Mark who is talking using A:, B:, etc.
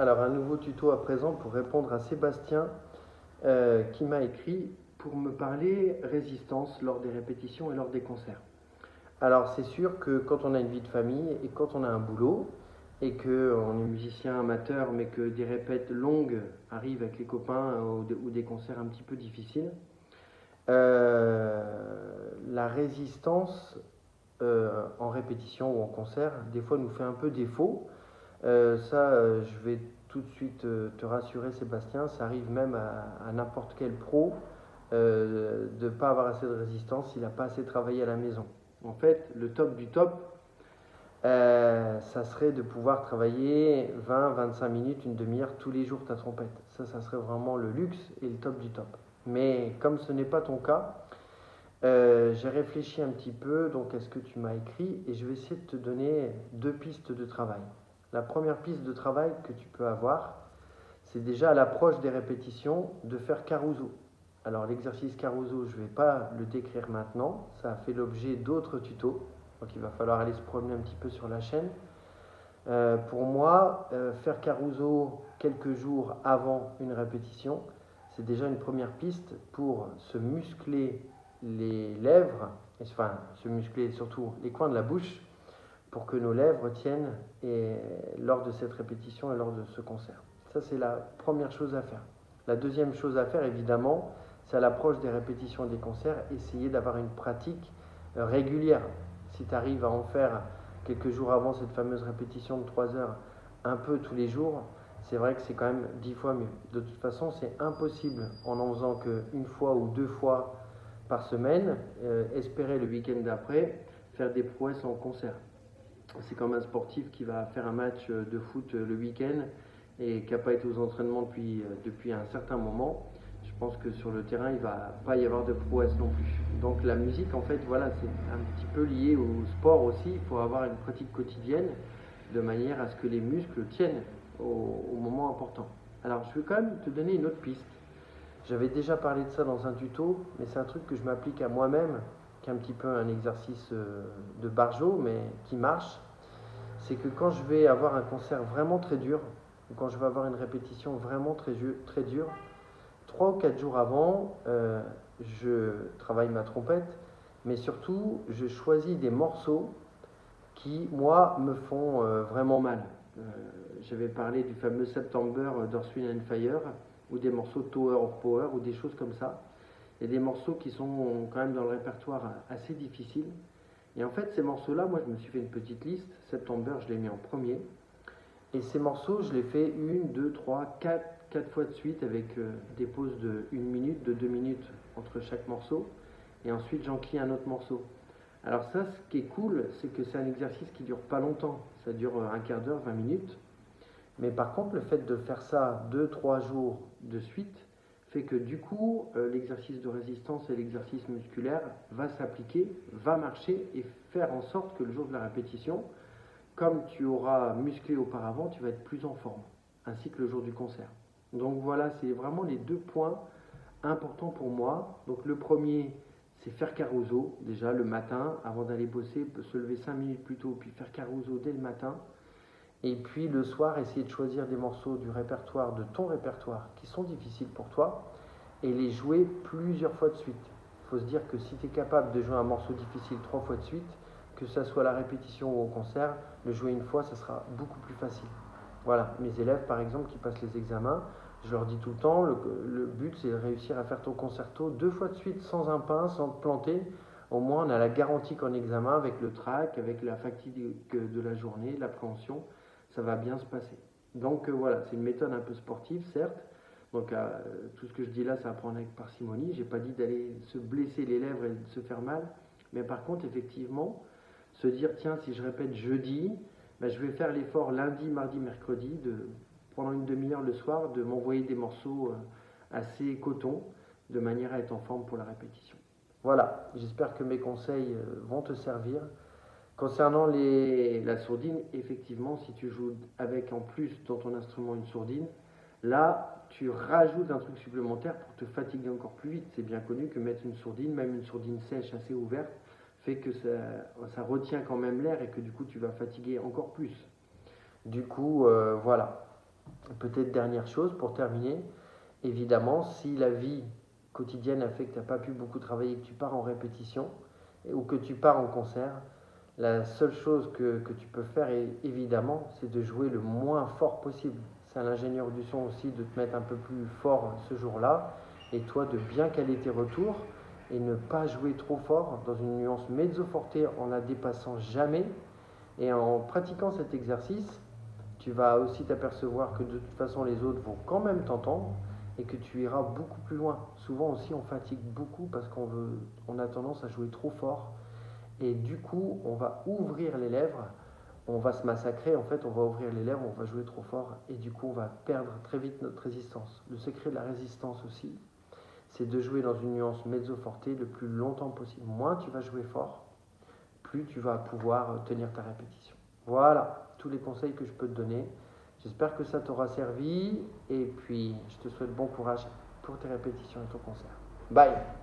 A: Alors, un nouveau tuto à présent pour répondre à Sébastien qui m'a écrit pour me parler résistance lors des répétitions et lors des concerts. Alors, c'est sûr que quand on a une vie de famille et quand on a un boulot et qu'on est musicien amateur mais que des répètes longues arrivent avec les copains ou des concerts un petit peu difficiles, la résistance en répétition ou en concert, des fois nous fait un peu défaut. Je vais tout de suite te rassurer, Sébastien, ça arrive même à n'importe quel pro de ne pas avoir assez de résistance s'il n'a pas assez travaillé à la maison. En fait, le top du top, ça serait de pouvoir travailler 20-25 minutes, une demi-heure tous les jours ta trompette. Ça serait vraiment le luxe et le top du top. Mais comme ce n'est pas ton cas, j'ai réfléchi un petit peu donc à ce que tu m'as écrit et je vais essayer de te donner deux pistes de travail. La première piste de travail que tu peux avoir, c'est déjà à l'approche des répétitions de faire Caruso. Alors l'exercice Caruso, je ne vais pas le décrire maintenant, ça a fait l'objet d'autres tutos, donc il va falloir aller se promener un petit peu sur la chaîne. Pour moi, faire Caruso quelques jours avant une répétition, c'est déjà une première piste pour se muscler les lèvres, enfin se muscler surtout les coins de la bouche, pour que nos lèvres tiennent lors de cette répétition et lors de ce concert. Ça, c'est la première chose à faire. La deuxième chose à faire, évidemment, c'est à l'approche des répétitions et des concerts, essayer d'avoir une pratique régulière. Si tu arrives à en faire quelques jours avant cette fameuse répétition de 3 heures, un peu tous les jours, c'est vrai que c'est quand même 10 fois mieux. De toute façon, c'est impossible en faisant qu'une fois ou deux fois par semaine, espérer le week-end d'après, faire des prouesses en concert. C'est comme un sportif qui va faire un match de foot le week-end et qui n'a pas été aux entraînements depuis un certain moment. Je pense que sur le terrain, il ne va pas y avoir de prouesse non plus. Donc la musique, en fait, voilà, c'est un petit peu lié au sport aussi. Il faut avoir une pratique quotidienne de manière à ce que les muscles tiennent au moment important. Alors, je vais quand même te donner une autre piste. J'avais déjà parlé de ça dans un tuto, mais c'est un truc que je m'applique à moi-même, qui est un petit peu un exercice de barjo, mais qui marche. C'est que quand je vais avoir un concert vraiment très dur, ou quand je vais avoir une répétition vraiment très dure, 3 ou 4 jours avant, je travaille ma trompette, mais surtout, je choisis des morceaux qui, moi, me font vraiment mal. Euh, J'avais parlé du fameux September d'Earth, Wind and Fire, ou des morceaux de Tower of Power, ou des choses comme ça. Il y a des morceaux qui sont quand même dans le répertoire assez difficiles. Et en fait, ces morceaux-là, moi, je me suis fait une petite liste. September, je l'ai mis en premier. Et ces morceaux, je les fais une, deux, trois, quatre fois de suite avec des pauses de 1 minute, de 2 minutes entre chaque morceau. Et ensuite, j'enquille un autre morceau. Alors ça, ce qui est cool, c'est que c'est un exercice qui dure pas longtemps. Ça dure un quart d'heure, 20 minutes. Mais par contre, le fait de faire ça 2-3 jours de suite fait que du coup, l'exercice de résistance et l'exercice musculaire va s'appliquer, va marcher et faire en sorte que le jour de la répétition, comme tu auras musclé auparavant, tu vas être plus en forme, ainsi que le jour du concert. Donc voilà, c'est vraiment les deux points importants pour moi. Donc le premier, c'est faire Caruso, déjà le matin, avant d'aller bosser, se lever 5 minutes plus tôt, puis faire Caruso dès le matin. Et puis le soir, essayer de choisir des morceaux du répertoire, de ton répertoire, qui sont difficiles pour toi, et les jouer plusieurs fois de suite. Il faut se dire que si tu es capable de jouer un morceau difficile 3 fois de suite, que ce soit à la répétition ou au concert, le jouer une fois, ça sera beaucoup plus facile. Voilà, mes élèves par exemple qui passent les examens, je leur dis tout le temps, le but c'est de réussir à faire ton concerto 2 fois de suite sans un pain, sans te planter. Au moins on a la garantie qu'en examen, avec le trac, avec la fatigue de la journée, l'appréhension, ça va bien se passer. Donc voilà, c'est une méthode un peu sportive certes. Donc tout ce que je dis là, ça va prendre avec parcimonie. J'ai pas dit d'aller se blesser les lèvres et de se faire mal. Mais par contre, effectivement, se dire, tiens, si je répète jeudi, ben, je vais faire l'effort lundi, mardi, mercredi, pendant une demi-heure le soir, de m'envoyer des morceaux assez coton, de manière à être en forme pour la répétition. Voilà, j'espère que mes conseils vont te servir. Concernant la sourdine, effectivement, si tu joues avec en plus dans ton instrument une sourdine, là, tu rajoutes un truc supplémentaire pour te fatiguer encore plus vite. C'est bien connu que mettre une sourdine, même une sourdine sèche assez ouverte, fait que ça retient quand même l'air et que du coup tu vas fatiguer encore plus. Du coup, voilà. Peut-être dernière chose pour terminer, évidemment, si la vie quotidienne a fait que tu n'as pas pu beaucoup travailler, que tu pars en répétition ou que tu pars en concert, la seule chose que tu peux faire, évidemment, c'est de jouer le moins fort possible. C'est à l'ingénieur du son aussi de te mettre un peu plus fort ce jour-là, et toi de bien caler tes retours et ne pas jouer trop fort dans une nuance mezzo forte en la dépassant jamais. Et en pratiquant cet exercice, tu vas aussi t'apercevoir que de toute façon les autres vont quand même t'entendre et que tu iras beaucoup plus loin. Souvent aussi on fatigue beaucoup parce on a tendance à jouer trop fort et du coup on va ouvrir les lèvres, on va se massacrer en fait, on va ouvrir les lèvres, on va jouer trop fort et du coup on va perdre très vite notre résistance. Le secret de la résistance aussi, c'est de jouer dans une nuance mezzo forte le plus longtemps possible. Moins tu vas jouer fort, plus tu vas pouvoir tenir ta répétition. Voilà tous les conseils que je peux te donner. J'espère que ça t'aura servi et puis je te souhaite bon courage pour tes répétitions et ton concert. Bye!